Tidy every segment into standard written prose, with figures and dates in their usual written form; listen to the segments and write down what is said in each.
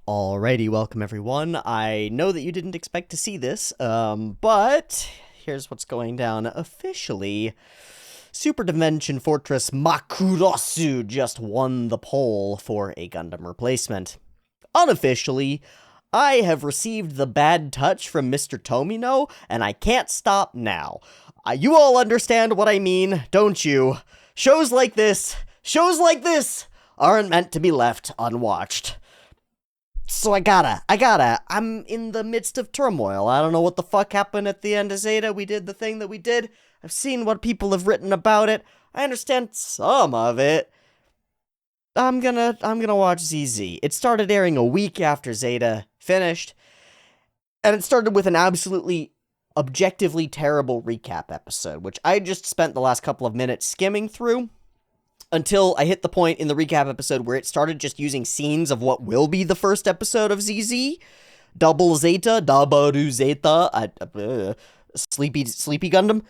Alrighty, welcome everyone. I know that you didn't expect to see this, but here's what's going down officially. Super Dimension Fortress Makurosu just won the poll for a Gundam replacement. Unofficially, I have received the bad touch from Mr. Tomino, and I can't stop now. You all understand what I mean, don't you? Shows like this aren't meant to be left unwatched. So I'm in the midst of turmoil. I don't know what the fuck happened at the end of Zeta. We did the thing that we did. I've seen what people have written about it. I understand some of it. I'm gonna watch ZZ. It started airing a week after Zeta finished, and it started with an absolutely objectively terrible recap episode, which I just spent the last couple of minutes skimming through. Until I hit the point in the recap episode where it started just using scenes of what will be the first episode of ZZ. Double Zeta, Dabaru Zeta, Sleepy Gundam.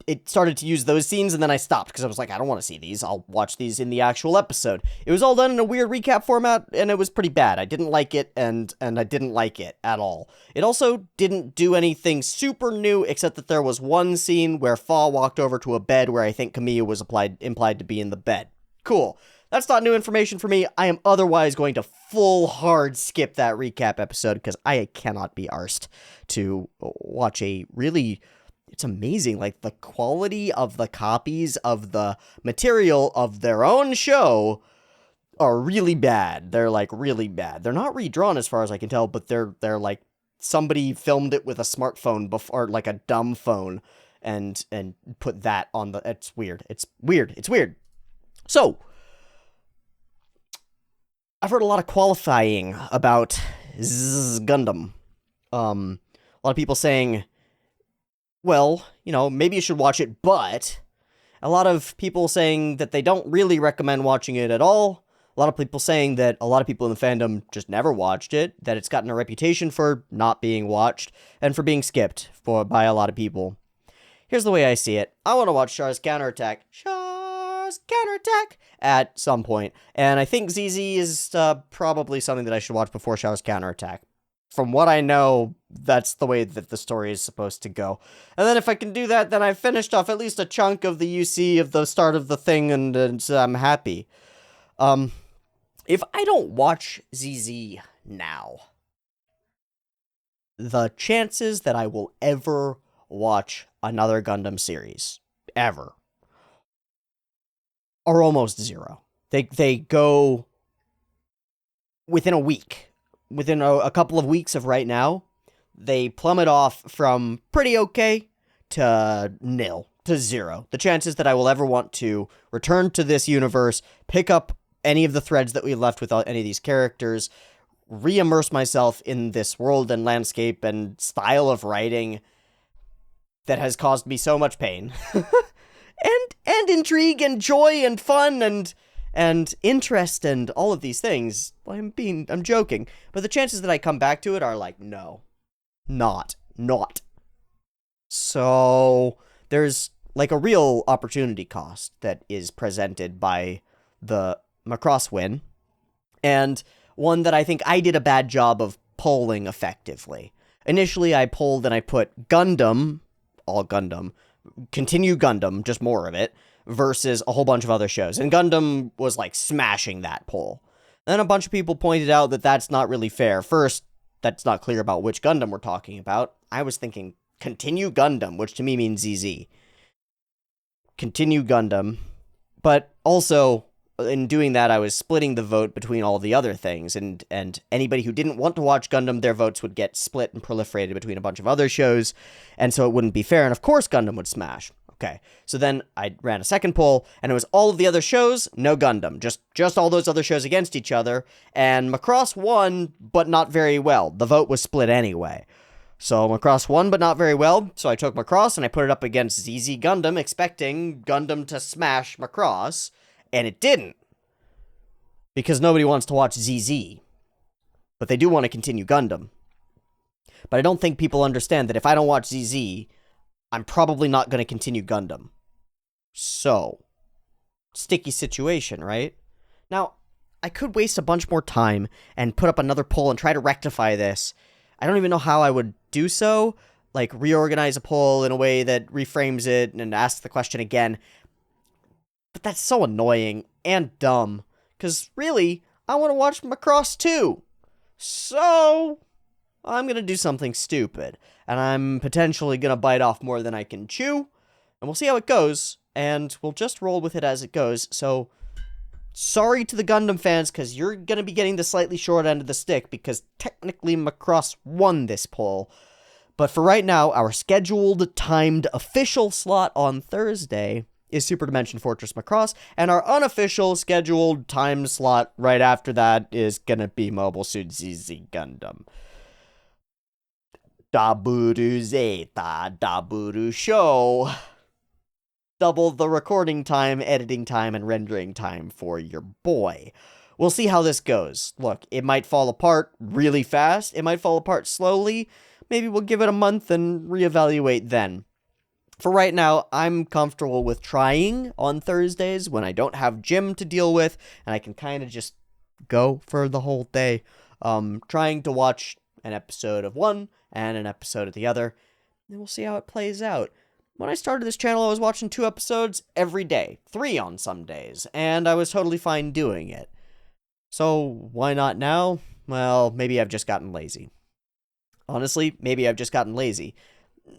It started to use those scenes, and then I stopped, because I was like, I don't want to see these, I'll watch these in the actual episode. It was all done in a weird recap format, and it was pretty bad. I didn't like it, and I didn't like it at all. It also didn't do anything super new, except that there was one scene where Fa walked over to a bed where I think Kamiya was implied to be in the bed. Cool. That's not new information for me. I am otherwise going to full hard skip that recap episode, because I cannot be arsed to watch a really... It's amazing, like, the quality of the copies of the material of their own show are really bad. They're, like, really bad. They're not redrawn as far as I can tell, but they're like, somebody filmed it with a smartphone before, like, a dumb phone, and put that on the... It's weird. It's weird. So, I've heard a lot of qualifying about Gundam. A lot of people saying... well, maybe you should watch it, but a lot of people saying that they don't really recommend watching it at all. A lot of people saying that a lot of people in the fandom just never watched it, that it's gotten a reputation for not being watched, and for being skipped by a lot of people. Here's the way I see it. I want to watch Char's Counterattack. At some point. And I think ZZ is probably something that I should watch before Char's Counterattack. From what I know, that's the way that the story is supposed to go. And then if I can do that, then I've finished off at least a chunk of the UC of the start of the thing, and I'm happy. If I don't watch ZZ now, the chances that I will ever watch another Gundam series, ever, are almost zero. They go within a week. Within a couple of weeks of right now, they plummet off from pretty okay to nil, to zero. The chances that I will ever want to return to this universe, pick up any of the threads that we left with any of these characters, re-immerse myself in this world and landscape and style of writing that has caused me so much pain, and intrigue and joy and fun and interest and all of these things. I'm joking, but the chances that I come back to it are like, no. Not. So, there's, like, a real opportunity cost that is presented by the Macross win, and one that I think I did a bad job of polling effectively. Initially, I polled and I put Gundam, all Gundam, continue Gundam, just more of it, versus a whole bunch of other shows. And Gundam was, like, smashing that poll. Then a bunch of people pointed out that that's not really fair. First, that's not clear about which Gundam we're talking about. I was thinking, continue Gundam, which to me means ZZ. Continue Gundam. But also, in doing that, I was splitting the vote between all the other things. And anybody who didn't want to watch Gundam, their votes would get split and proliferated between a bunch of other shows. And so it wouldn't be fair. And of course Gundam would smash. Okay, so then I ran a second poll, and it was all of the other shows, no Gundam. Just all those other shows against each other, and Macross won, but not very well. The vote was split anyway. So Macross won, but not very well, so I took Macross and I put it up against ZZ Gundam, expecting Gundam to smash Macross, and it didn't. Because nobody wants to watch ZZ. But they do want to continue Gundam. But I don't think people understand that if I don't watch ZZ... I'm probably not going to continue Gundam. So, sticky situation, right? Now, I could waste a bunch more time and put up another poll and try to rectify this. I don't even know how I would do so. Like, reorganize a poll in a way that reframes it and ask the question again. But that's so annoying and dumb. Because, really, I want to watch Macross too. So, I'm going to do something stupid. And I'm potentially going to bite off more than I can chew. And we'll see how it goes. And we'll just roll with it as it goes. So, sorry to the Gundam fans, because you're going to be getting the slightly short end of the stick. Because technically Macross won this poll. But for right now, our scheduled, timed, official slot on Thursday is Super Dimension Fortress Macross, and our unofficial, scheduled, timed slot right after that is gonna be Mobile Suit ZZ Gundam. Daburu Zeta, Daburu Show. Double the recording time, editing time, and rendering time for your boy. We'll see how this goes. Look, it might fall apart really fast, it might fall apart slowly. Maybe we'll give it a month and reevaluate then. For right now, I'm comfortable with trying on Thursdays when I don't have gym to deal with, and I can kind of just go for the whole day. Trying to watch an episode of one and an episode of the other, and we'll see how it plays out. When I started this channel, I was watching 2 episodes every day, 3 on some days, and I was totally fine doing it. So, why not now? Well, maybe I've just gotten lazy. Honestly, maybe I've just gotten lazy.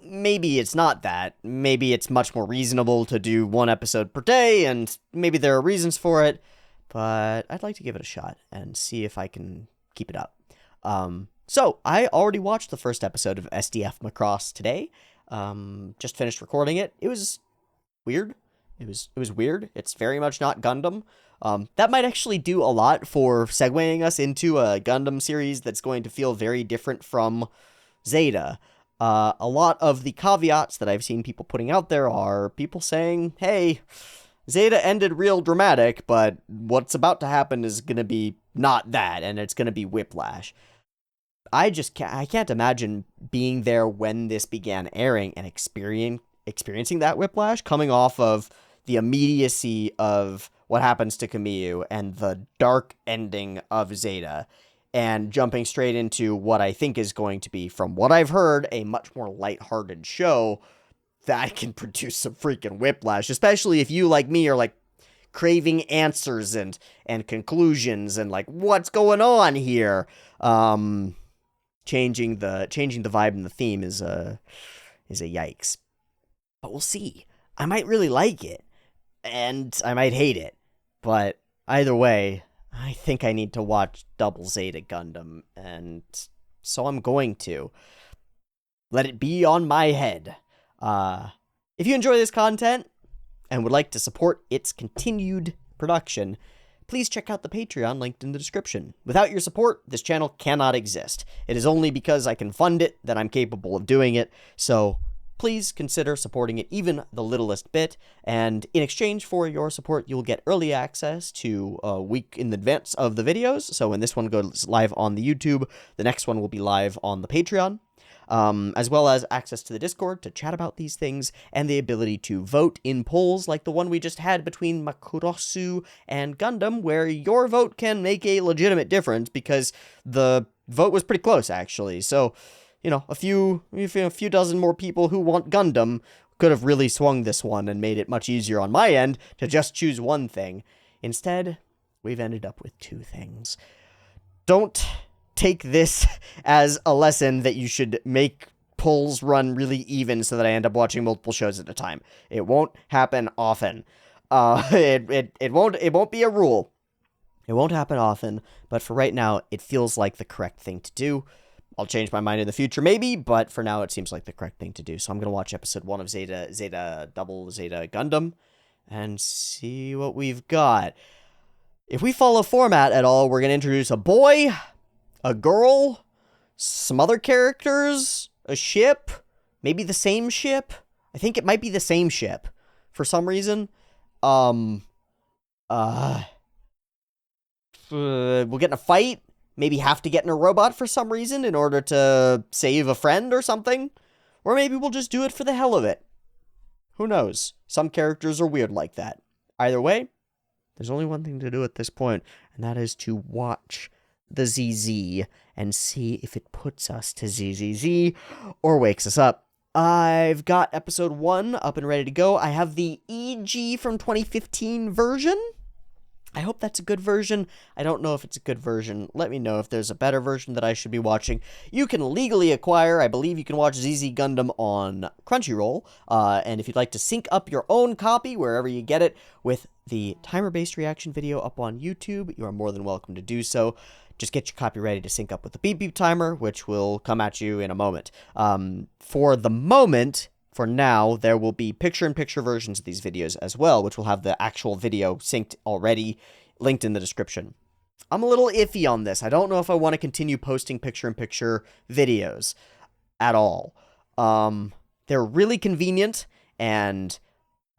Maybe it's not that. Maybe it's much more reasonable to do 1 episode per day, and maybe there are reasons for it, but I'd like to give it a shot and see if I can keep it up. So, I already watched the first episode of SDF Macross today. Just finished recording it. It was weird. It was weird. It's very much not Gundam. That might actually do a lot for segueing us into a Gundam series that's going to feel very different from Zeta. A lot of the caveats that I've seen people putting out there are people saying, hey, Zeta ended real dramatic, but what's about to happen is going to be not that, and it's going to be whiplash. I can't imagine being there when this began airing and experiencing that whiplash, coming off of the immediacy of what happens to Kamiju and the dark ending of Zeta, and jumping straight into what I think is going to be, from what I've heard, a much more lighthearted show that can produce some freaking whiplash, especially if you, like me, are like craving answers and conclusions and like what's going on here. Changing the vibe and the theme is a yikes. But we'll see. I might really like it, and I might hate it. But either way, I think I need to watch Double Zeta Gundam, and so I'm going to. Let it be on my head. If you enjoy this content and would like to support its continued production, please check out the Patreon linked in the description. Without your support, this channel cannot exist. It is only because I can fund it that I'm capable of doing it, so please consider supporting it even the littlest bit, and in exchange for your support, you'll get early access to a week in advance of the videos. So when this one goes live on the YouTube, the next one will be live on the Patreon, as well as access to the Discord to chat about these things, and the ability to vote in polls like the one we just had between Macross and Gundam, where your vote can make a legitimate difference, because the vote was pretty close, actually. So, you know, a few dozen more people who want Gundam could have really swung this one and made it much easier on my end to just choose one thing. Instead, we've ended up with 2 things. Don't take this as a lesson that you should make polls run really even so that I end up watching multiple shows at a time. It won't happen often. It won't be a rule. It won't happen often, but for right now, it feels like the correct thing to do. I'll change my mind in the future, maybe, but for now, it seems like the correct thing to do. So I'm going to watch episode 1 of Double Zeta Gundam, and see what we've got. If we follow format at all, we're going to introduce a boy, a girl, some other characters, a ship, maybe the same ship. I think it might be the same ship for some reason. We'll get in a fight. Maybe have to get in a robot for some reason in order to save a friend or something. Or maybe we'll just do it for the hell of it. Who knows? Some characters are weird like that. Either way, There's only one thing to do at this point, and that is to watch the ZZ and see if it puts us to ZZZ or wakes us up. I've got episode 1 up and ready to go. I have the EG from 2015 version. I hope that's a good version. I don't know if it's a good version. Let me know if there's a better version that I should be watching. You can legally acquire, I believe you can watch ZZ Gundam on Crunchyroll. And if you'd like to sync up your own copy, wherever you get it, with the timer-based reaction video up on YouTube, you are more than welcome to do so. Just get your copy ready to sync up with the PiP timer, which will come at you in a moment. For the moment, for now, there will be picture-in-picture versions of these videos as well, which will have the actual video synced already, linked in the description. I'm a little iffy on this. I don't know if I want to continue posting picture-in-picture videos at all. They're really convenient, and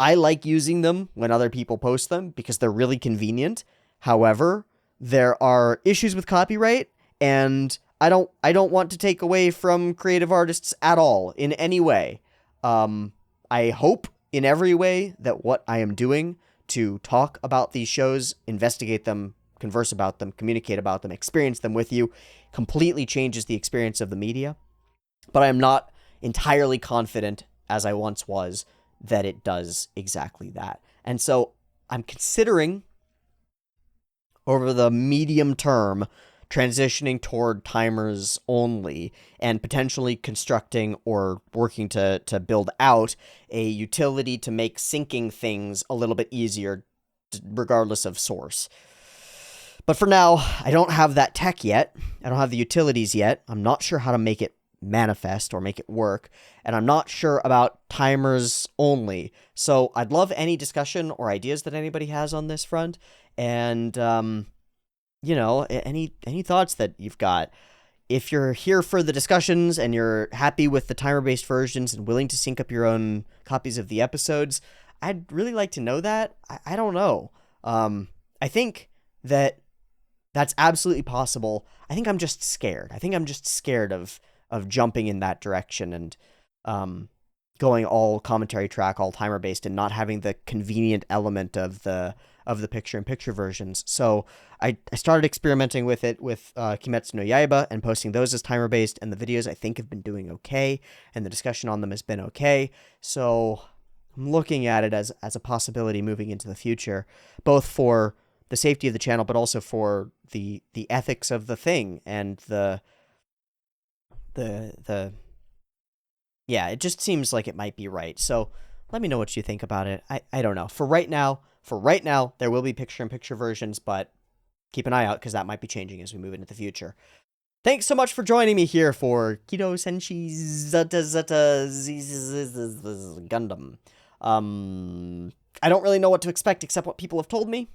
I like using them when other people post them because they're really convenient. However, there are issues with copyright, and I don't want to take away from creative artists at all in any way. I hope in every way that what I am doing to talk about these shows, investigate them, converse about them, communicate about them, experience them with you, completely changes the experience of the media. But I am not entirely confident, as I once was, that it does exactly that. And so I'm considering, over the medium term, transitioning toward timers only and potentially constructing or working to build out a utility to make syncing things a little bit easier regardless of source. But for now, I don't have that tech yet. I don't have the utilities yet. I'm not sure how to make it manifest or make it work, and I'm not sure about timers only. So I'd love any discussion or ideas that anybody has on this front, and you know, any thoughts that you've got. If you're here for the discussions and you're happy with the timer-based versions and willing to sync up your own copies of the episodes, I'd really like to know that. I don't know. I think that that's absolutely possible. I think I'm just scared. I think I'm just scared of jumping in that direction and going all commentary track, all timer-based, and not having the convenient element of the picture-in-picture versions. So I started experimenting with it with Kimetsu no Yaiba and posting those as timer-based, and the videos I think have been doing okay, and the discussion on them has been okay. So I'm looking at it as a possibility moving into the future, both for the safety of the channel, but also for the ethics of the thing and the yeah, it just seems like it might be right. So let me know what you think about it. I don't know. For right now, there will be picture-in-picture versions, but keep an eye out because that might be changing as we move into the future. Thanks so much for joining me here for Kido Senshi Zata Gundam. I don't really know what to expect except what people have told me.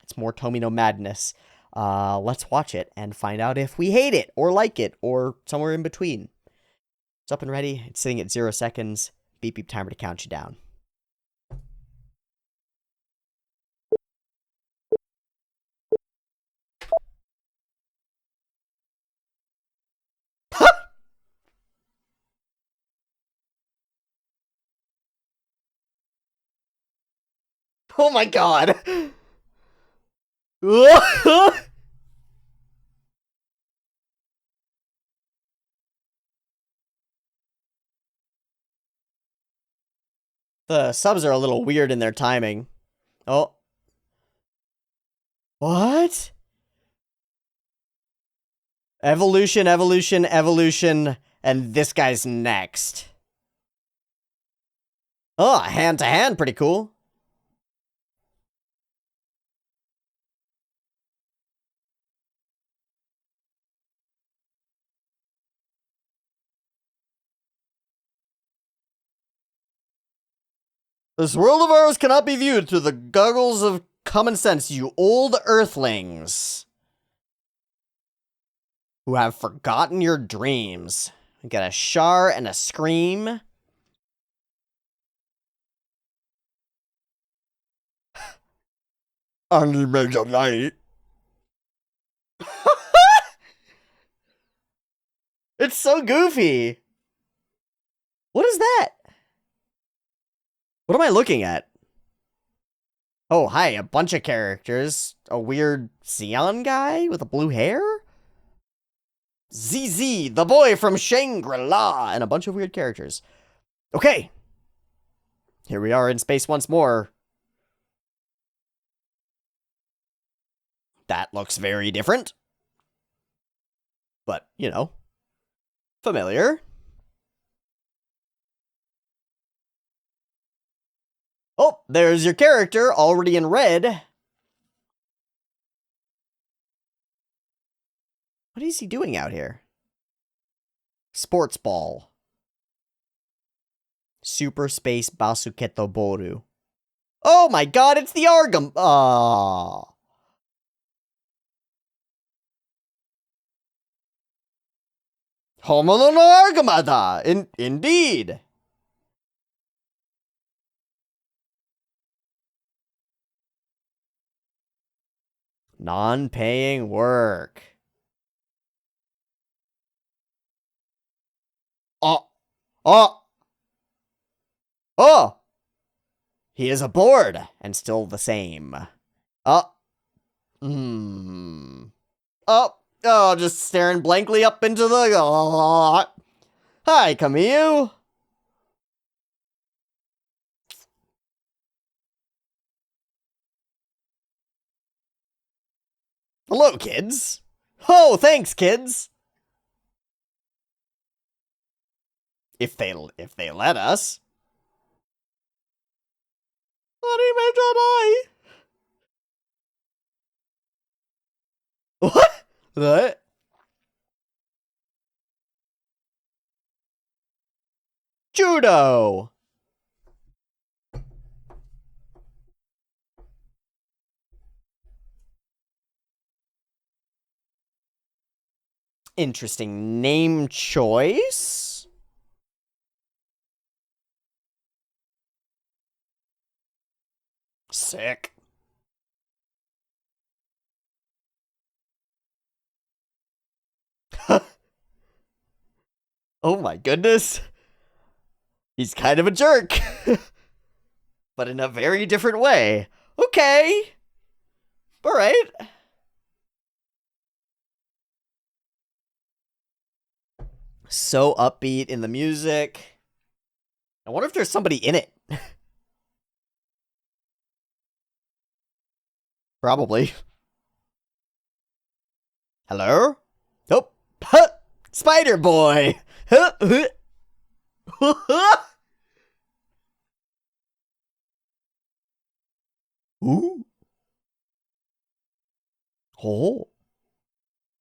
It's more Tomino madness. Let's watch it and find out if we hate it or like it or somewhere in between. It's up and ready. It's sitting at 0 seconds. Beep beep timer to count you down. Oh my god! The subs are a little weird in their timing. Oh. What? Evolution, evolution, evolution, and this guy's next. Oh, hand-to-hand, pretty cool. This world of ours cannot be viewed through the goggles of common sense, you old earthlings who have forgotten your dreams. We got a Char and a Scream. Animated night. It's so goofy. What is that? What am I looking at? Oh, hi, a bunch of characters. A weird Xion guy with a blue hair? ZZ, the boy from Shangri-La, and a bunch of weird characters. Okay. Here we are in space once more. That looks very different. But, you know, familiar. Oh, there's your character, already in red. What is he doing out here? Sports ball. Super Space Basuketo Boru. Oh my god, it's the Argam. Ah. Homono no Argamada. Indeed. Non-paying work. Oh. Oh. Oh. He is aboard and still the same. Oh. Hmm. Oh. Oh, just staring blankly up into the... Oh. Hi, Camille. Hello, kids. Oh, thanks, kids. If they let us. Anime Jedi. What? What? Judo. Interesting name choice. Sick. Oh my goodness. He's kind of a jerk. But in a very different way. Okay. Alright. So upbeat in the music. I wonder if there's somebody in it. Probably. Hello? Oh. Huh. Spider Boy. Huh. Ooh. Oh.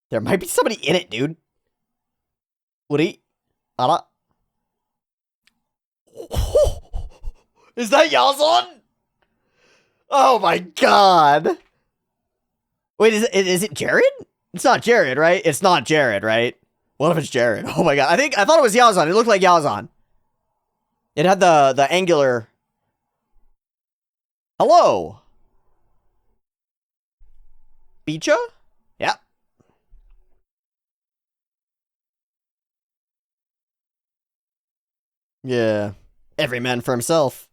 There might be somebody in it, dude. Woody. Ara. Is that Yazon? Oh my god. Wait, is it Jared? It's not Jared, right? It's not Jared, right? What if it's Jared? Oh my god. I thought it was Yazon. It looked like Yazon. It had the angular. Hello. Beecha? Yeah. Yeah. Every man for himself.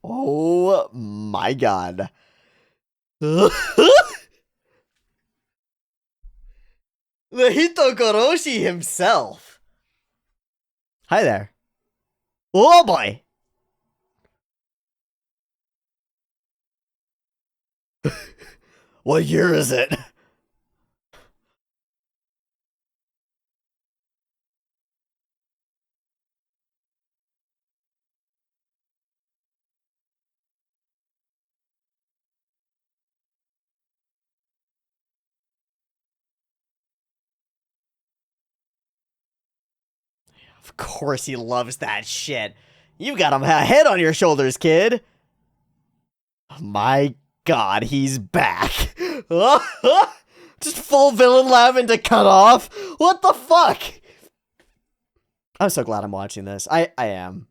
Oh my god. The Hitokoroshi himself. Hi there. Oh boy. What year is it? Of course he loves that shit. You got a head on your shoulders, kid. My god, he's back. Just full villain laugh into cut off. What the fuck? I'm so glad I'm watching this. I am.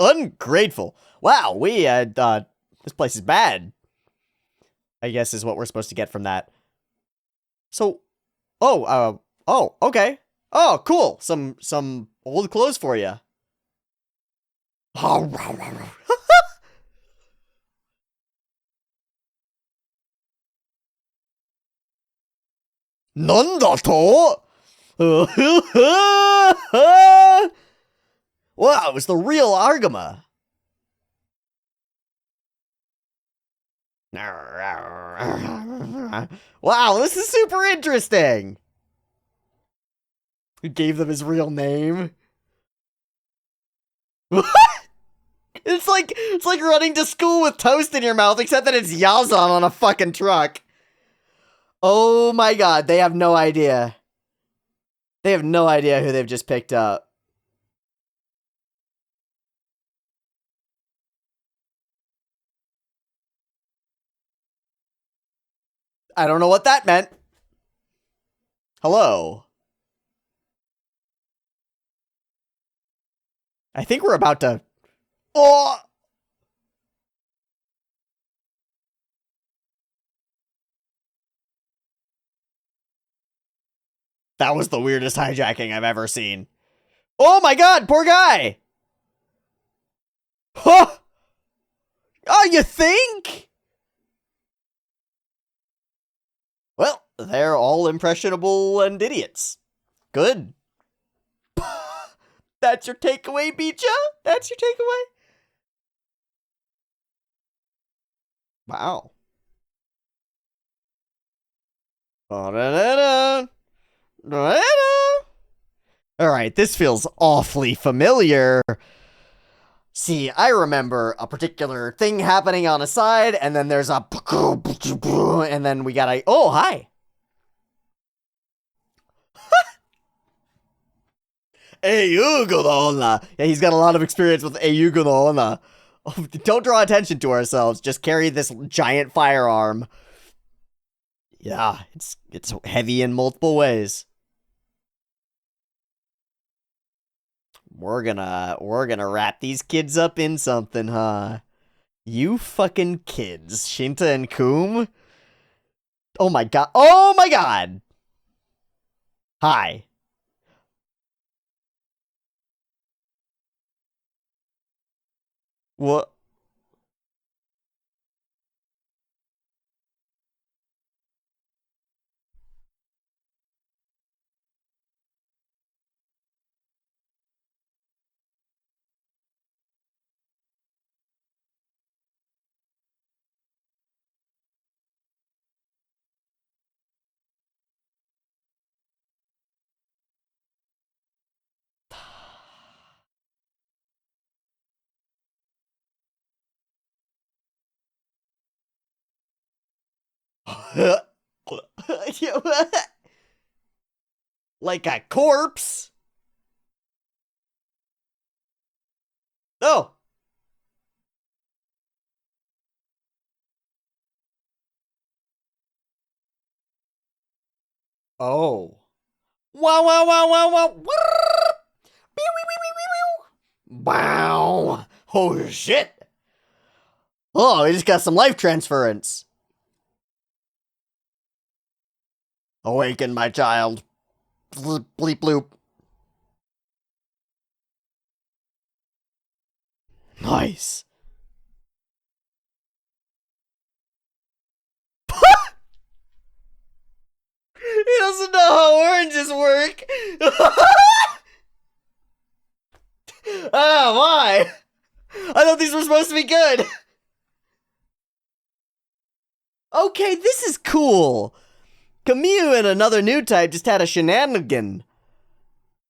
Ungrateful. Wow, we this place is bad, I guess is what we're supposed to get from that. So, oh, okay. Oh, cool. Some old clothes for you. Nanda to? Wow, it was the real Argama. Wow, this is super interesting. Who gave them his real name? It's like running to school with toast in your mouth, except that it's Yazan on a fucking truck. Oh my god, they have no idea. They have no idea who they've just picked up. I don't know what that meant. Hello. I think we're about to... Oh! That was the weirdest hijacking I've ever seen. Oh my god, poor guy! Huh! Oh, you think? Well, they're all impressionable and idiots. Good. That's your takeaway, Beecha? That's your takeaway? Wow. Alright, this feels awfully familiar. See, I remember a particular thing happening on a side, and then there's a... And then we got a... Oh, hi! Ayugo no Onna. Yeah, he's got a lot of experience with Ayugo no Onna. Oh, don't draw attention to ourselves. Just carry this giant firearm. Yeah, it's heavy in multiple ways. We're gonna wrap these kids up in something, huh? You fucking kids, Shinta and Koom. Oh my god. Oh my god. Hi. What? Like a corpse? No. Oh. Wow, wow, wow, wow, wow. Wow. Oh, shit. Oh, he just got some life transference. Awaken, my child. Bleep, bleep, bloop. Nice. He doesn't know how oranges work. Oh, why? I thought these were supposed to be good. Okay, this is cool. Camus and another new type just had a shenanigan.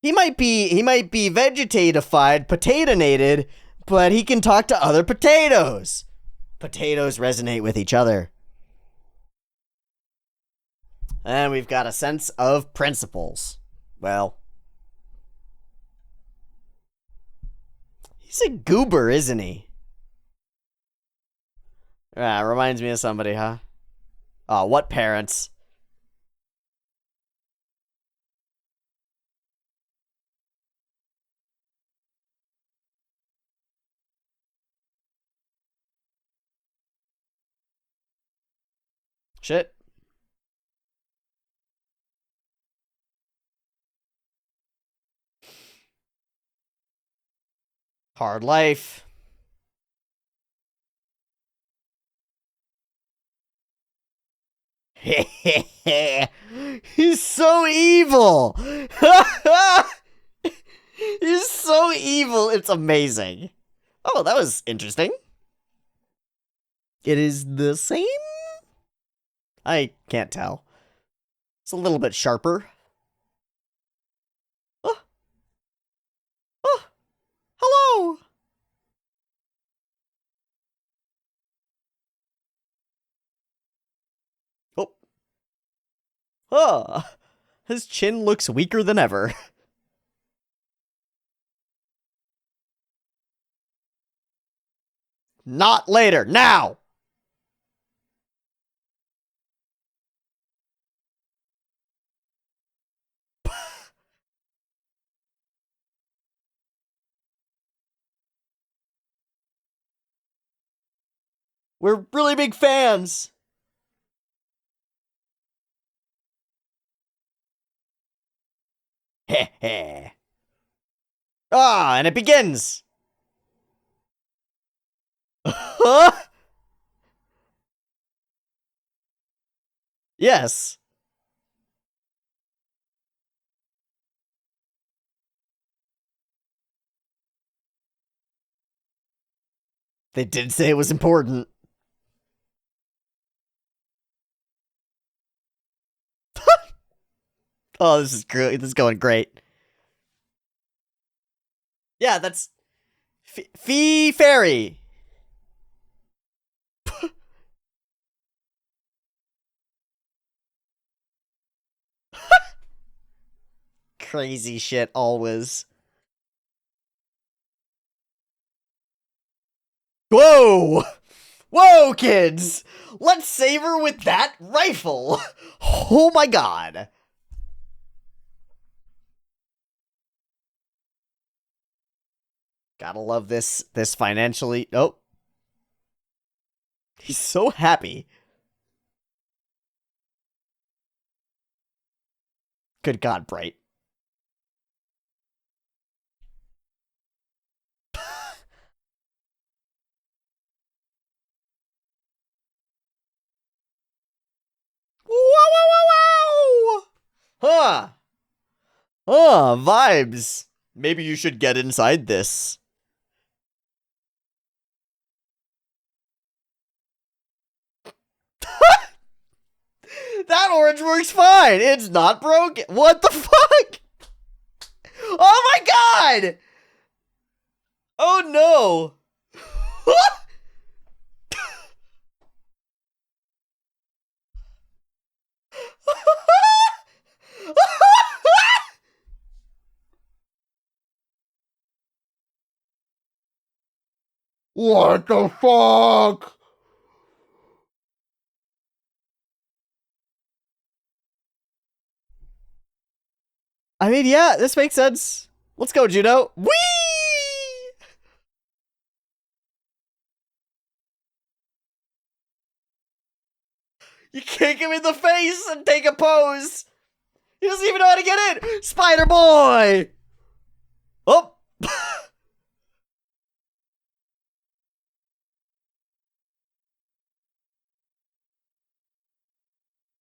He might be vegetatified, potatonated, but he can talk to other potatoes. Potatoes resonate with each other. And we've got a sense of principles. Well, he's a goober, isn't he? Yeah, reminds me of somebody, huh? Oh, what parents? Shit. Hard life. He's so evil. He's so evil. It's amazing. Oh, that was interesting. It is the same? I can't tell. It's a little bit sharper. Oh, oh, hello. Oh, oh, his chin looks weaker than ever. Not later, now! We're really big fans. Heh heh. Ah, and it begins. Huh? Yes. They did say it was important. Oh, this is great. This is going great. Yeah, that's Fee Fairy. Crazy shit always. Whoa! Whoa, kids! Let's save her with that rifle! Oh my god. Gotta love this financially. Oh. He's so happy. Good god, Bright. Wow, wow, wow, wow! Huh. Huh, vibes. Maybe you should get inside this. That orange works fine. It's not broken. What the fuck? Oh my god! Oh no! What the fuck? I mean, yeah, this makes sense. Let's go, Juno. Whee! You kick him in the face and take a pose. He doesn't even know how to get in. Spider Boy. Oh.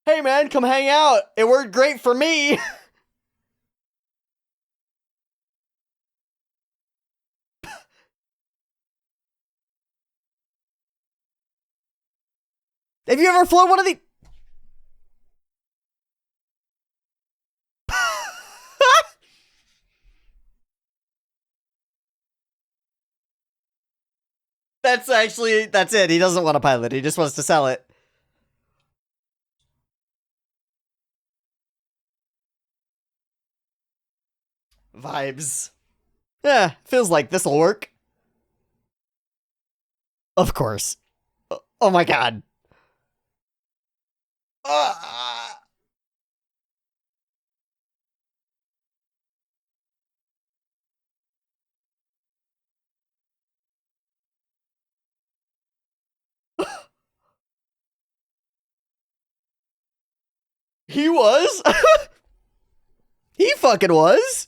Hey, man, come hang out. It worked great for me. Have you ever flown one of these? That's it. He doesn't want to pilot. He just wants to sell it. Vibes. Yeah, feels like this'll work. Of course. Oh my god. Uh, He was? He fucking was.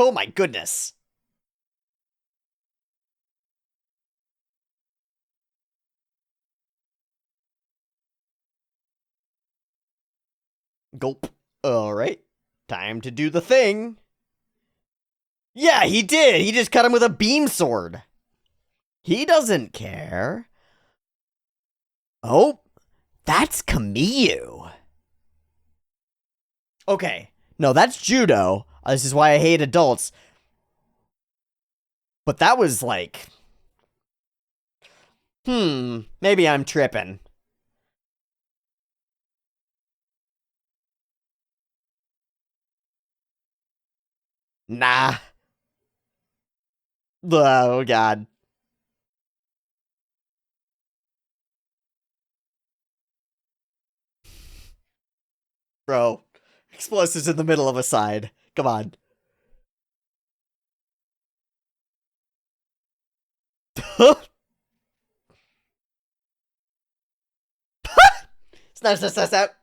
Oh my goodness. Gulp. Alright. Time to do the thing. Yeah, he did. He just cut him with a beam sword. He doesn't care. Oh, that's Kamiyu. Okay. No, that's judo. This is why I hate adults. But that was like... maybe I'm tripping. Nah. Oh, God. Bro. Explosives in the middle of a side. Come on. Snap, snap, snap, snap.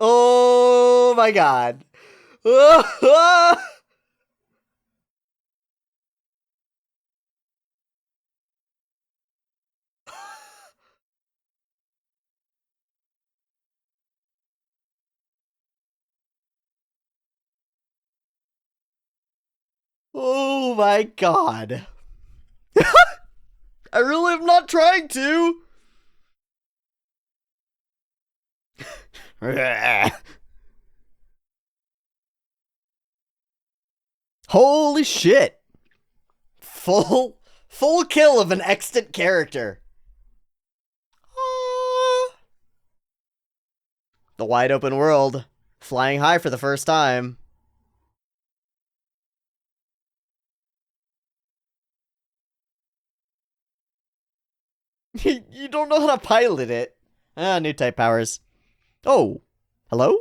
Oh my god. Oh my god. I really am not trying to. Holy shit. Full kill of an extant character. The wide open world. Flying high for the first time. You don't know how to pilot it. Ah, new type powers. Oh, hello?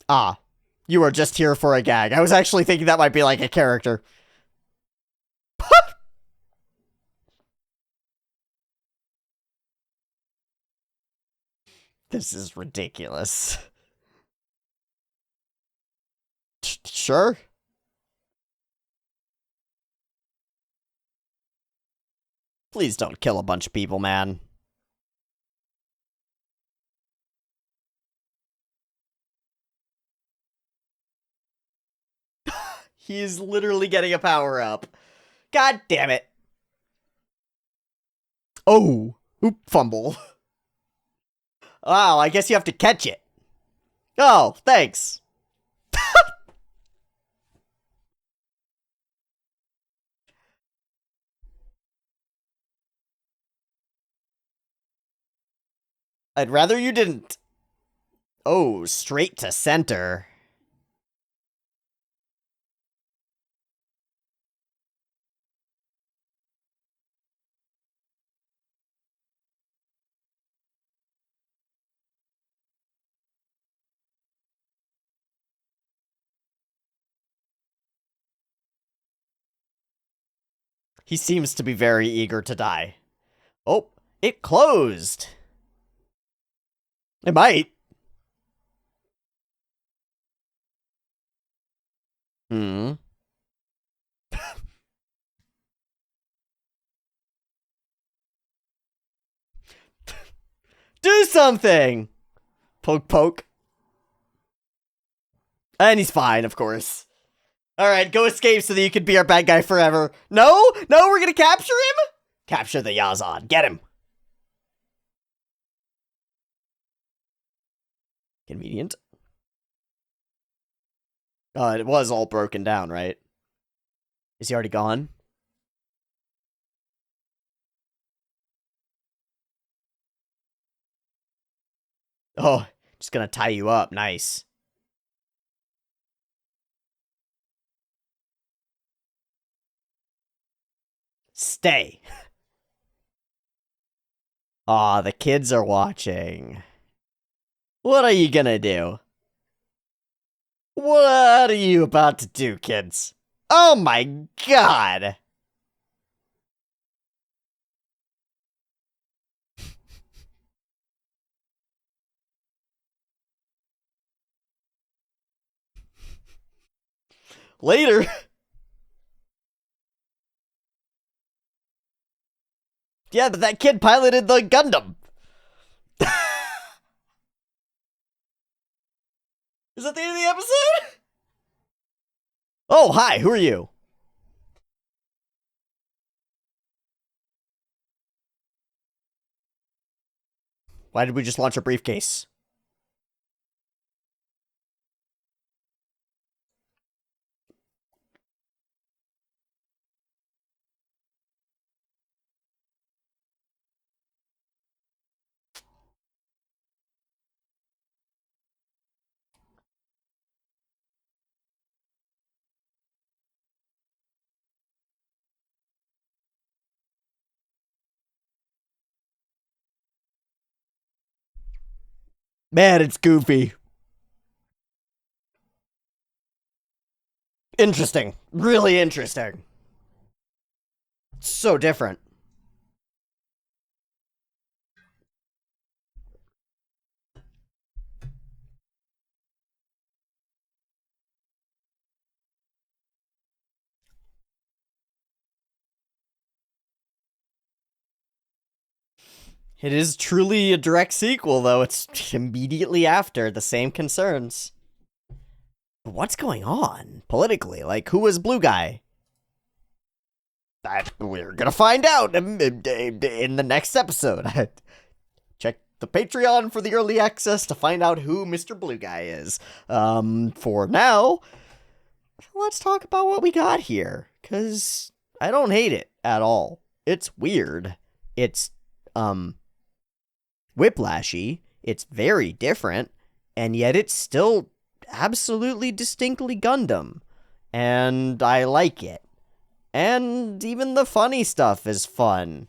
Ah, you are just here for a gag. I was actually thinking that might be like a character. This is ridiculous. Sure. Please don't kill a bunch of people, man. He's literally getting a power up. God damn it. Oh, oop, fumble. Wow, I guess you have to catch it. Oh, thanks. I'd rather you didn't. Oh, straight to center. He seems to be very eager to die. Oh, it closed. It might. Hmm. Do something! Poke, poke. And he's fine, of course. Alright, go escape so that you can be our bad guy forever. No? No, we're gonna capture him? Capture the Yazan. Get him. Convenient. It was all broken down, right? Is he already gone? Oh, just gonna tie you up. Nice. Stay. Aw, the kids are watching. What are you gonna do? What are you about to do, kids? Oh my god! Later! Yeah, but that kid piloted the Gundam! Is that the end of the episode? Oh, hi, who are you? Why did we just launch a briefcase? Man, it's goofy. Interesting. Really interesting. So different. It is truly a direct sequel, though. It's immediately after the same concerns. But what's going on politically? Like, who was Blue Guy? We're gonna find out in the next episode. Check the Patreon for the early access to find out who Mr. Blue Guy is. For now, let's talk about what we got here, because I don't hate it at all. It's weird. It's, whiplashy. It's very different, and yet it's still absolutely distinctly Gundam. And I like it. And even the funny stuff is fun.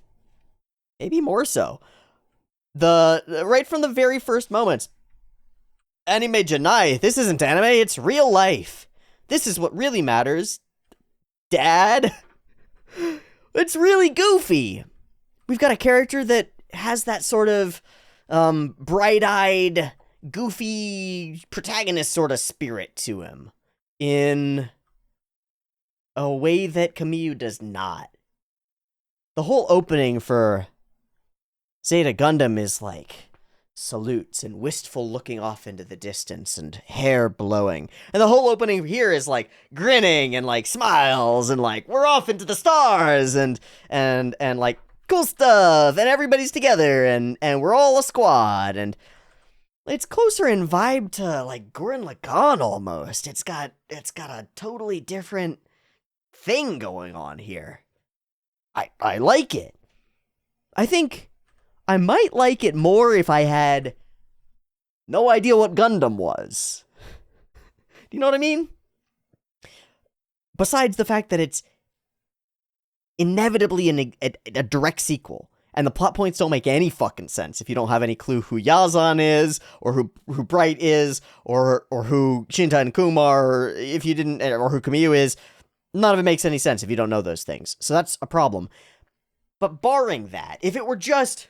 Maybe more so. Right from the very first moments, anime Janai, this isn't anime, it's real life. This is what really matters. Dad? It's really goofy. We've got a character that has that sort of bright-eyed, goofy protagonist sort of spirit to him in a way that Kamyu does not. The whole opening for Zeta Gundam is like salutes and wistful looking off into the distance and hair blowing. And the whole opening here is like grinning and like smiles and like we're off into the stars and like cool stuff and everybody's together and we're all a squad and it's closer in vibe to like Gurren Lagann almost. It's got a totally different thing going on here. I like it. I think I might like it more if I had no idea what Gundam was. Do you know what I mean? Besides the fact that it's inevitably a direct sequel, and the plot points don't make any fucking sense if you don't have any clue who Yazan is, or who Bright is, or who Shinta and Kumar, if you didn't, or who Kamyu is. None of it makes any sense if you don't know those things. So that's a problem. But barring that, if it were just,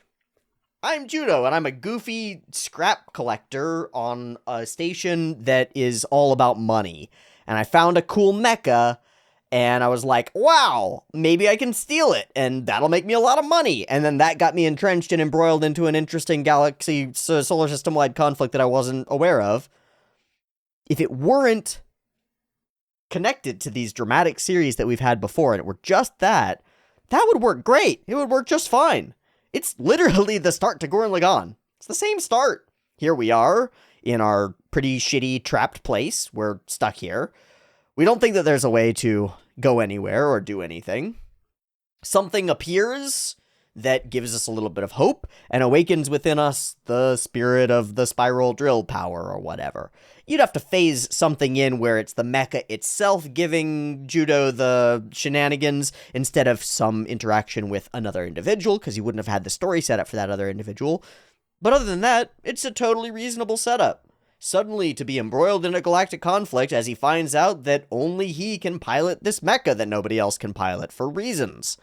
I'm Judo, and I'm a goofy scrap collector on a station that is all about money, and I found a cool mecha, and I was like, wow, maybe I can steal it, and that'll make me a lot of money. And then that got me entrenched and embroiled into an interesting galaxy, solar system-wide conflict that I wasn't aware of. If it weren't connected to these dramatic series that we've had before, and it were just that would work great. It would work just fine. It's literally the start to Gurren Lagann. It's the same start. Here we are, in our pretty shitty trapped place. We're stuck here. We don't think that there's a way to go anywhere or do anything. Something appears that gives us a little bit of hope and awakens within us the spirit of the spiral drill power or whatever. you'd have to phase something in where it's the mecha itself giving Judo the shenanigans instead of some interaction with another individual, because you wouldn't have had the story set up for that other individual. But other than that, it's a totally reasonable setup. Suddenly to be embroiled in a galactic conflict as he finds out that only he can pilot this mecha that nobody else can pilot for reasons.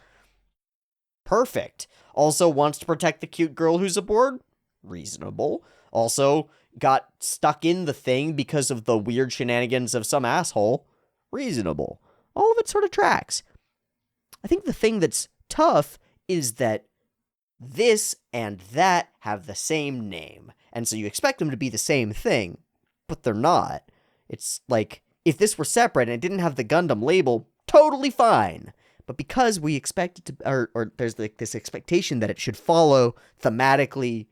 Perfect. Also wants to protect the cute girl who's aboard? Reasonable. Also got stuck in the thing because of the weird shenanigans of some asshole? Reasonable. All of it sort of tracks. I think the thing that's tough is that this and that have the same name. And so you expect them to be the same thing, but they're not. It's like, if this were separate and it didn't have the Gundam label, totally fine. But because we expect it to, or there's like this expectation that it should follow thematically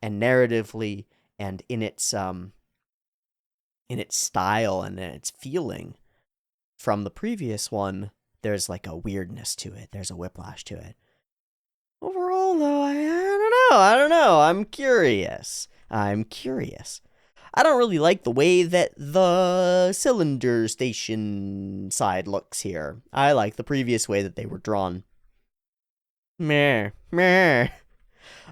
and narratively and in its style and in its feeling from the previous one, there's like a weirdness to it. There's a whiplash to it. Overall, though, I don't know. I'm curious. I don't really like the way that the cylinder station side looks here. I like the previous way that they were drawn. Meh.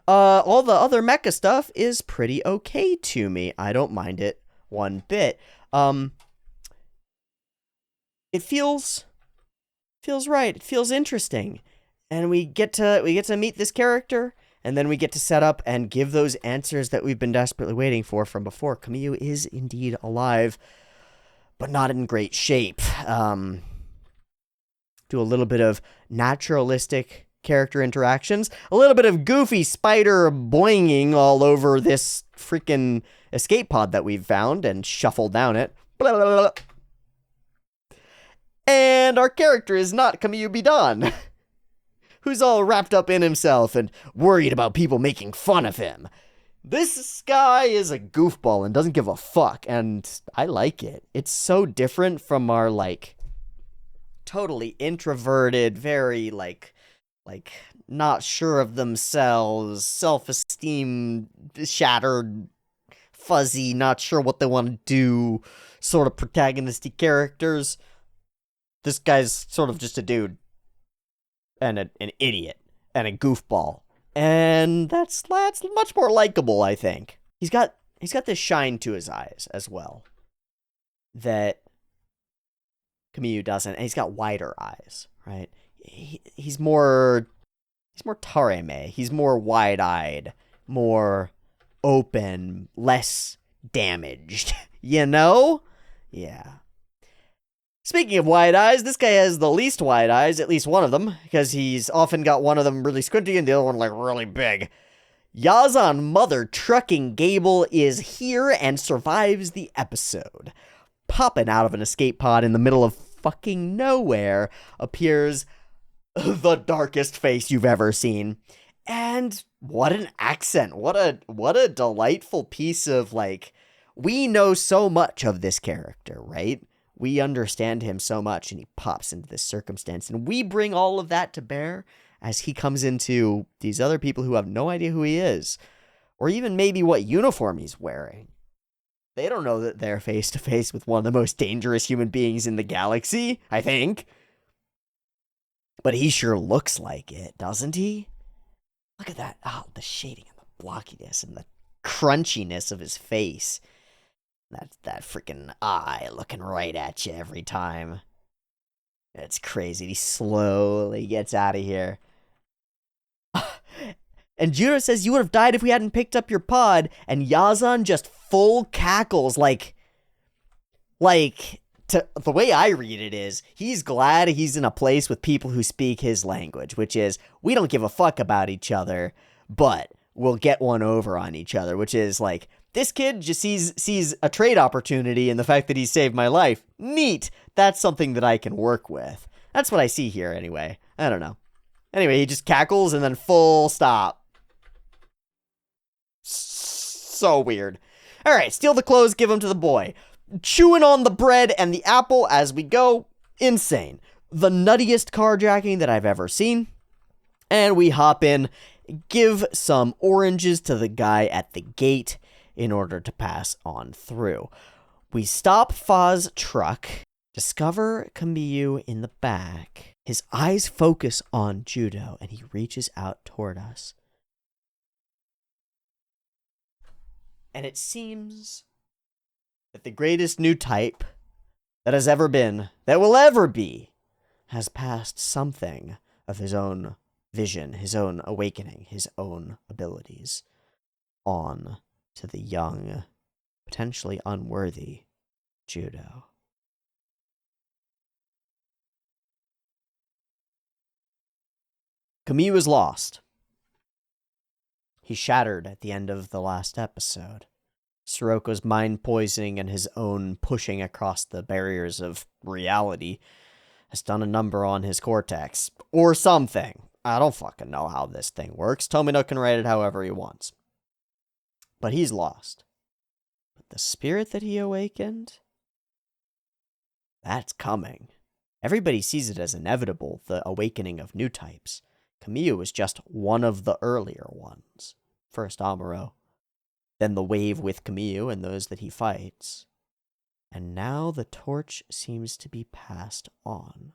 All the other mecha stuff is pretty okay to me. I don't mind it one bit. It feels right. It feels interesting. And we get to meet this character, and then we get to set up and give those answers that we've been desperately waiting for from before. Kamyu is indeed alive, but not in great shape. Do a little bit of naturalistic character interactions, a little bit of goofy spider boinging all over this freaking escape pod that we've found and shuffle down it. Blah, blah, blah. And our character is not Kamyu Bidan, who's all wrapped up in himself and worried about people making fun of him. This guy is a goofball and doesn't give a fuck, and I like it. It's so different from our, like, totally introverted, very, like, not sure of themselves, self-esteem shattered, fuzzy, not sure what they want to do, sort of protagonistic characters. This guy's sort of just a dude. And an idiot. And a goofball. And that's much more likable, I think. He's got this shine to his eyes as well that Kamyu doesn't. And he's got wider eyes, right? He's more Tareme. He's more wide-eyed, more open, less damaged. You know? Yeah. Speaking of wide eyes, this guy has the least wide eyes, at least one of them, because he's often got one of them really squinty and the other one, like, really big. Yazan Mother Trucking Gable is here and survives the episode. Popping out of an escape pod in the middle of fucking nowhere appears the darkest face you've ever seen. And what an accent. What a delightful piece of, like, we know so much of this character, right? We understand him so much, and he pops into this circumstance, and we bring all of that to bear as he comes into these other people who have no idea who he is, or even maybe what uniform he's wearing. They don't know that they're face to face with one of the most dangerous human beings in the galaxy, I think. But he sure looks like it, doesn't he? Look at that. Oh, the shading and the blockiness and the crunchiness of his face. That freaking eye looking right at you every time. It's crazy. He slowly gets out of here. And Judo says, "You would have died if we hadn't picked up your pod." And Yazan just full cackles like the way I read it is, he's glad he's in a place with people who speak his language, which is, we don't give a fuck about each other, but we'll get one over on each other, which is like, this kid just sees a trade opportunity in the fact that he saved my life. Neat. That's something that I can work with. That's what I see here anyway. I don't know. Anyway, he just cackles and then full stop. So weird. Alright, steal the clothes, give them to the boy. Chewing on the bread and the apple as we go. Insane. The nuttiest carjacking that I've ever seen. And we hop in, give some oranges to the guy at the gate in order to pass on through. We stop Fa's truck, discover Kamiyu in the back. His eyes focus on Judo, and he reaches out toward us. And it seems that the greatest new type that has ever been, that will ever be, has passed something of his own vision, his own awakening, his own abilities on to the young, potentially unworthy Judo. Kamiyu is lost. He shattered at the end of the last episode. Siroko's mind poisoning and his own pushing across the barriers of reality has done a number on his cortex. Or something. I don't fucking know how this thing works. Tomino can write it however he wants. But he's lost. But the spirit that he awakened? That's coming. Everybody sees it as inevitable, the awakening of new types. Kamiyu is just one of the earlier ones. First Amuro, then the wave with Kamiyu and those that he fights. And now the torch seems to be passed on.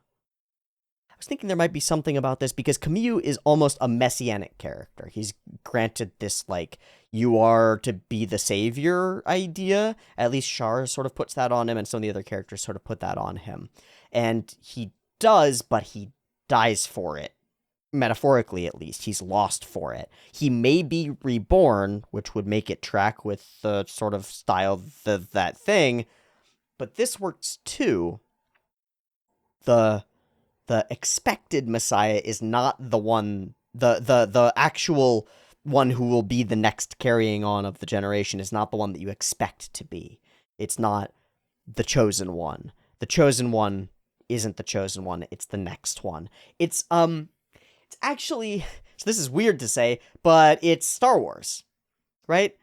I was thinking there might be something about this because Kamiyu is almost a messianic character. He's granted this, like, you are to be the savior idea. At least Char sort of puts that on him, and some of the other characters sort of put that on him. And he does, but he dies for it. Metaphorically, at least. He's lost for it. He may be reborn, which would make it track with the sort of style of that thing, but this works too. The expected Messiah is not the one, the actual one who will be the next carrying on of the generation is not the one that you expect to be. It's not the chosen one. The chosen one isn't the chosen one. It's the next one. It's actually, so this is weird to say, but it's Star Wars, right?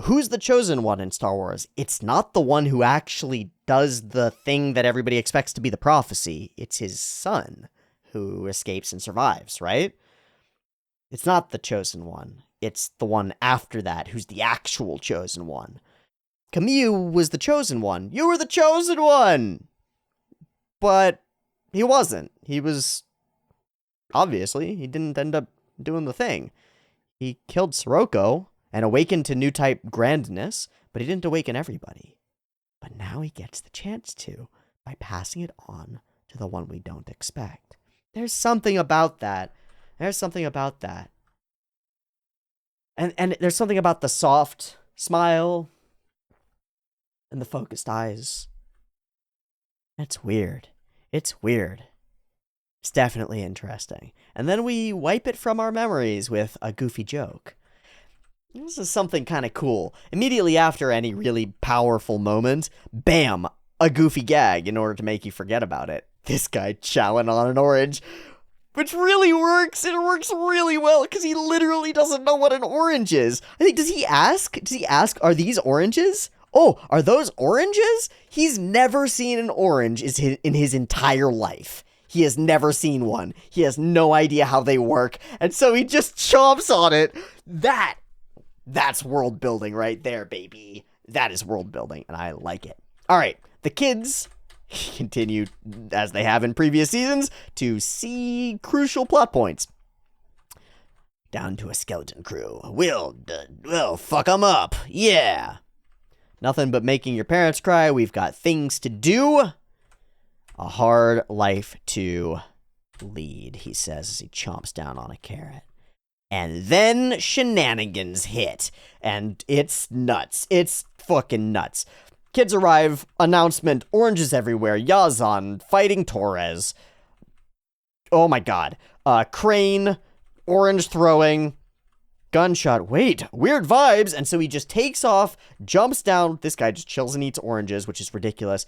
Who's the chosen one in Star Wars? It's not the one who actually does the thing that everybody expects to be the prophecy. It's his son who escapes and survives, right? It's not the chosen one. It's the one after that who's the actual chosen one. Kamiyu was the chosen one. You were the chosen one! But he wasn't. He was... Obviously, he didn't end up doing the thing. He killed Sirocco and awakened to new type grandness, but he didn't awaken everybody. But now he gets the chance to by passing it on to the one we don't expect. There's something about that. There's something about that. And there's something about the soft smile and the focused eyes. It's weird. It's weird. It's definitely interesting. And then we wipe it from our memories with a goofy joke. This is something kind of cool. Immediately after any really powerful moment, bam, a goofy gag in order to make you forget about it. This guy chowing on an orange, which really works. It works really well because he literally doesn't know what an orange is. I think, does he ask, are these oranges? Oh, are those oranges? He's never seen an orange in his entire life. He has never seen one. He has no idea how they work. And so he just chomps on it. That's world building right there, baby. That is world building, and I like it. All right, the kids continue, as they have in previous seasons, to see crucial plot points. Down to a skeleton crew. We'll fuck them up. Yeah. Nothing but making your parents cry. We've got things to do. A hard life to lead, he says as he chomps down on a carrot. And then shenanigans hit. And it's nuts. It's fucking nuts. Kids arrive, announcement, oranges everywhere, Yazan fighting Torres. Oh my god. Crane, orange throwing, gunshot. Wait, weird vibes. And so he just takes off, jumps down. This guy just chills and eats oranges, which is ridiculous.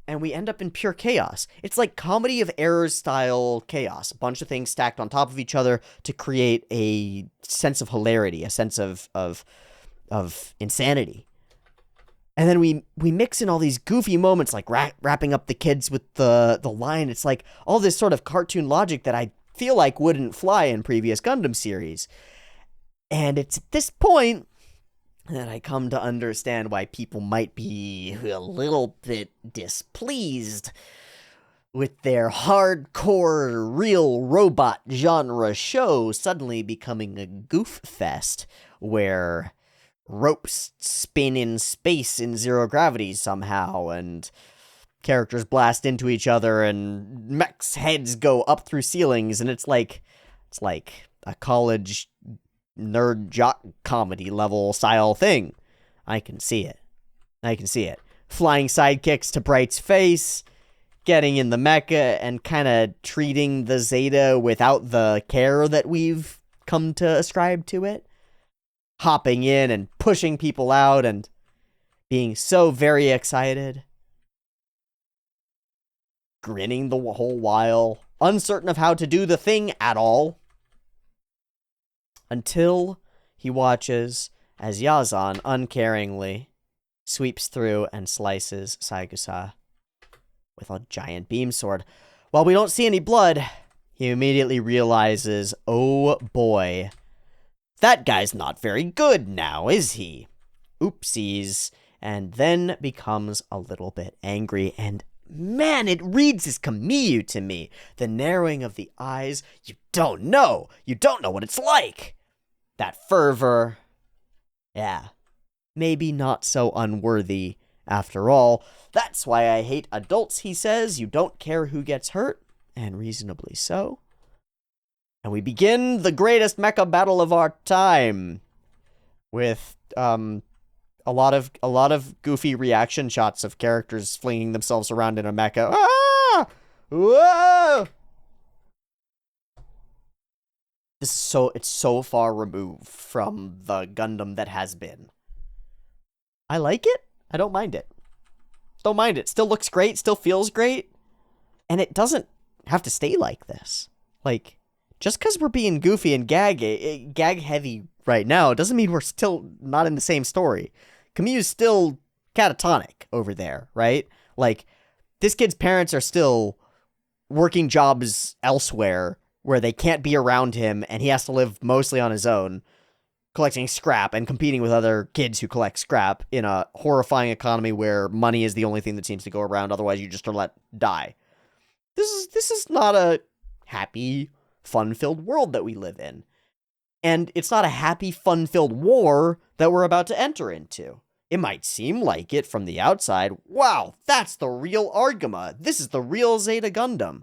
And we end up in pure chaos. It's like comedy of errors style chaos. A bunch of things stacked on top of each other to create a sense of hilarity, a sense of insanity. And then we mix in all these goofy moments, like wrapping up the kids with the line. It's like all this sort of cartoon logic that I feel like wouldn't fly in previous Gundam series. And it's at this point And I come to understand why people might be a little bit displeased with their hardcore real robot genre show suddenly becoming a goof fest where ropes spin in space in zero gravity somehow, and characters blast into each other, and mechs' heads go up through ceilings, and it's like a college nerd jock comedy level style thing. I can see it. Flying sidekicks to Bright's face, getting in the mecha, and kind of treating the Zeta without the care that we've come to ascribe to it. Hopping in and pushing people out and being so very excited. Grinning the whole while, uncertain of how to do the thing at all. Until he watches as Yazan uncaringly sweeps through and slices Saigusa with a giant beam sword. While we don't see any blood, he immediately realizes, oh boy, that guy's not very good now, is he? Oopsies. And then becomes a little bit angry, and man, it reads as Kamiyu to me. The narrowing of the eyes, you don't know what it's like. That fervor, yeah, maybe not so unworthy after all. That's why I hate adults, he says. You don't care who gets hurt, and reasonably so. And we begin the greatest mecha battle of our time with a lot of goofy reaction shots of characters flinging themselves around in a mecha. Ah! Whoa! It's so far removed from the Gundam that has been. I like it. I don't mind it. Don't mind it. Still looks great. Still feels great. And it doesn't have to stay like this. Like, just because we're being goofy and gag heavy right now, it doesn't mean we're still not in the same story. Kamiyu's still catatonic over there, right? Like, this kid's parents are still working jobs elsewhere where they can't be around him, and he has to live mostly on his own, collecting scrap and competing with other kids who collect scrap in a horrifying economy where money is the only thing that seems to go around, otherwise you just are let die. This is not a happy, fun-filled world that we live in. And it's not a happy, fun-filled war that we're about to enter into. It might seem like it from the outside. Wow, that's the real Argama. This is the real Zeta Gundam.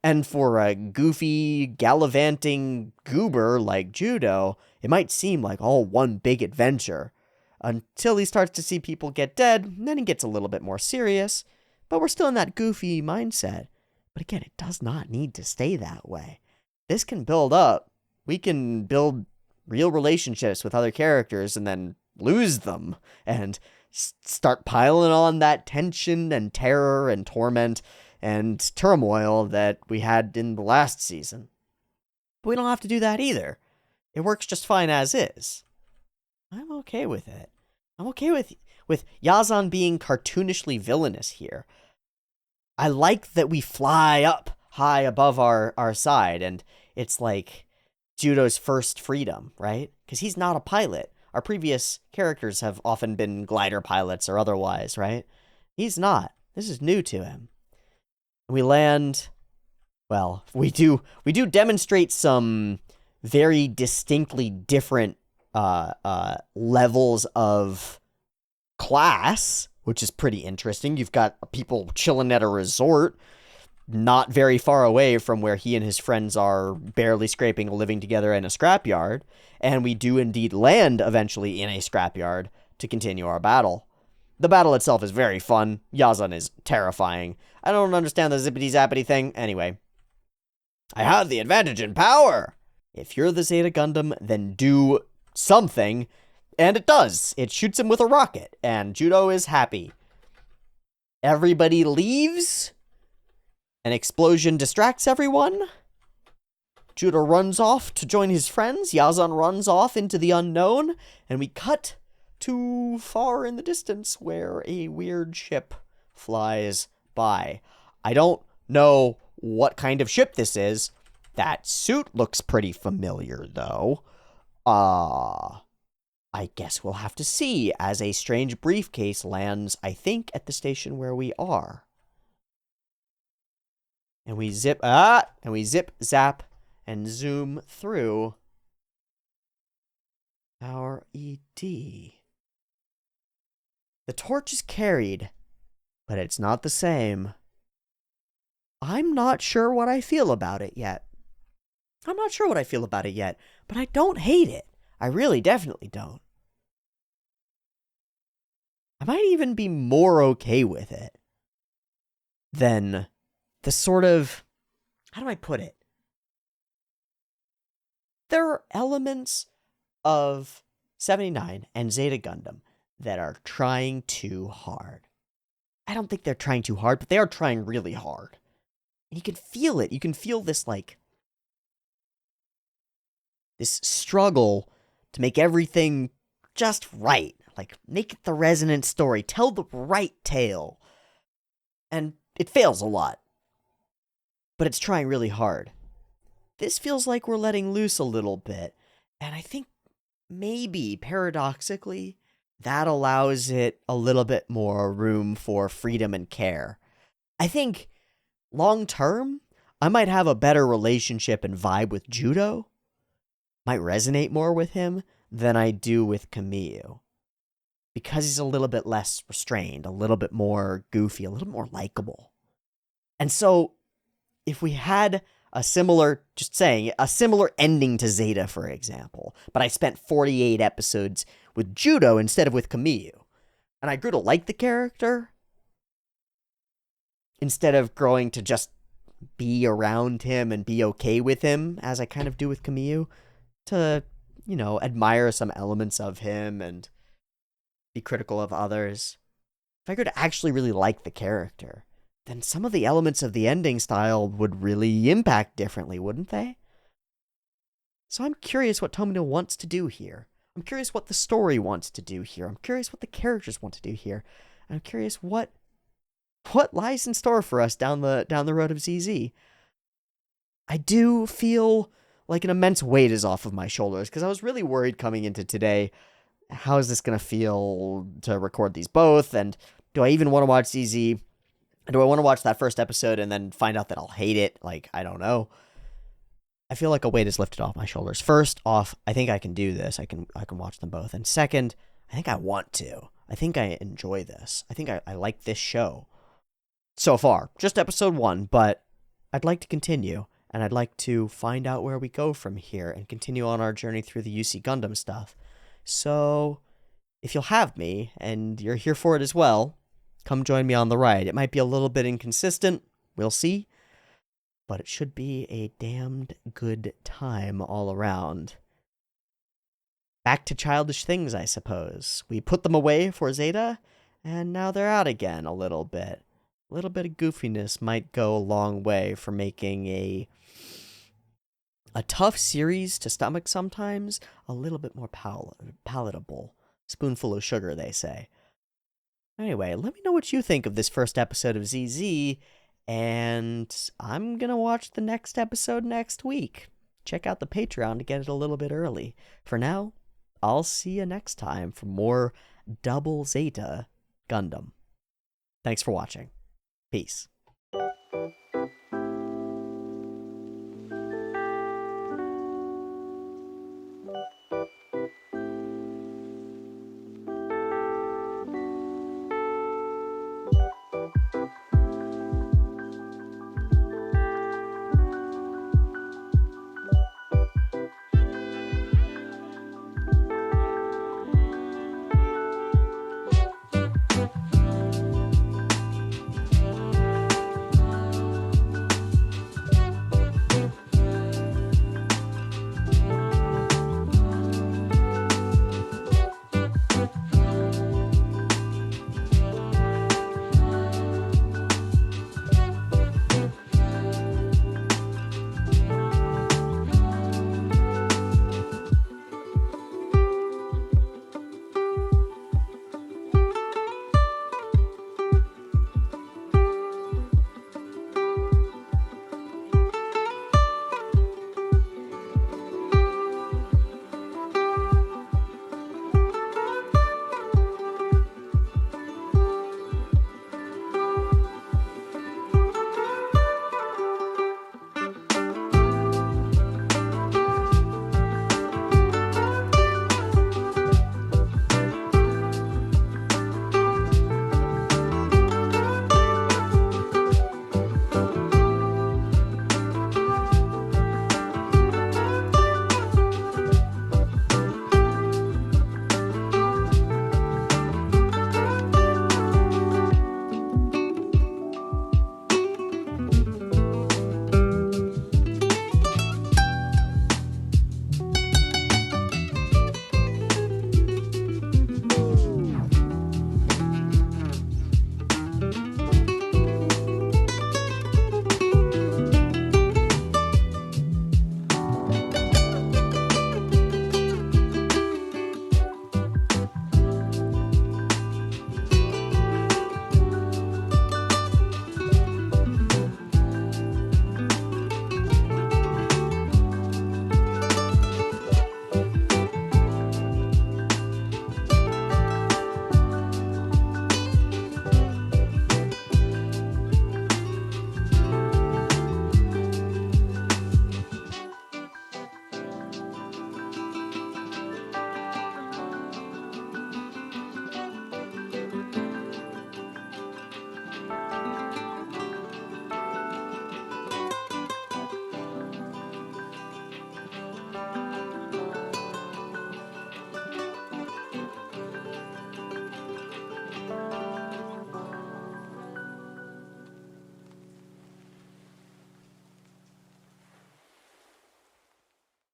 And for a goofy, gallivanting goober like Judo, it might seem like all one big adventure. Until he starts to see people get dead, and then he gets a little bit more serious. But we're still in that goofy mindset. But again, it does not need to stay that way. This can build up. We can build real relationships with other characters and then lose them. And start piling on that tension and terror and torment and turmoil that we had in the last season. But we don't have to do that either. It works just fine as is. I'm okay with it. I'm okay with Yazan being cartoonishly villainous here. I like that we fly up high above our side, and it's like Judo's first freedom, right? Because he's not a pilot. Our previous characters have often been glider pilots or otherwise, right? He's not. This is new to him. We land, well, we do demonstrate some very distinctly different levels of class, which is pretty interesting. You've got people chilling at a resort not very far away from where he and his friends are barely scraping a living together in a scrapyard, and we do indeed land eventually in a scrapyard to continue our battle. The battle itself is very fun. Yazan is terrifying. I don't understand the zippity-zappity thing. Anyway, I have the advantage in power. If you're the Zeta Gundam, then do something. And it does. It shoots him with a rocket, and Judo is happy. Everybody leaves. An explosion distracts everyone. Judo runs off to join his friends. Yazan runs off into the unknown, and we cut too far in the distance where a weird ship flies by. I don't know what kind of ship this is. That suit looks pretty familiar, though. I guess we'll have to see as a strange briefcase lands, I think, at the station where we are. And we zip, zap, and zoom through our ED. The torch is carried, but it's not the same. I'm not sure what I feel about it yet. but I don't hate it. I really definitely don't. I might even be more okay with it than the sort of, how do I put it? There are elements of 79 and Zeta Gundam that are trying too hard. I don't think they're trying too hard, but they are trying really hard. And you can feel it. You can feel this, like, this struggle to make everything just right. Like, make it the resonant story. Tell the right tale. And it fails a lot. But it's trying really hard. This feels like we're letting loose a little bit. And I think maybe, paradoxically, that allows it a little bit more room for freedom and care. I think, long term, I might have a better relationship and vibe with Judo. Might resonate more with him than I do with Kamiju. Because he's a little bit less restrained, a little bit more goofy, a little more likable. And so, if we had a similar ending to Zeta, for example, but I spent 48 episodes with Judo instead of with Kamiju, and I grew to like the character, instead of growing to just be around him and be okay with him, as I kind of do with Kamiju, to, admire some elements of him and be critical of others. If I could actually really like the character, then some of the elements of the ending style would really impact differently, wouldn't they? So I'm curious what Tomino wants to do here. I'm curious what the story wants to do here. I'm curious what the characters want to do here. And I'm curious what lies in store for us down the road of ZZ. I do feel like an immense weight is off of my shoulders, because I was really worried coming into today, how is this going to feel to record these both? And do I even want to watch ZZ? Do I want to watch that first episode and then find out that I'll hate it? Like, I don't know. I feel like a weight is lifted off my shoulders. First off, I think I can do this. I can watch them both. And second, I think I want to. I think I enjoy this. I think I like this show. So far, just episode 1, but I'd like to continue. And I'd like to find out where we go from here and continue on our journey through the UC Gundam stuff. So, if you'll have me, and you're here for it as well, come join me on the ride. It might be a little bit inconsistent, we'll see, but it should be a damned good time all around. Back to childish things, I suppose. We put them away for Zeta, and now they're out again a little bit. A little bit of goofiness might go a long way for making a tough series to stomach sometimes a little bit more palatable. Spoonful of sugar, they say. Anyway, let me know what you think of this first episode of ZZ, and I'm gonna watch the next episode next week. Check out the Patreon to get it a little bit early. For now, I'll see you next time for more Double Zeta Gundam. Thanks for watching. Peace.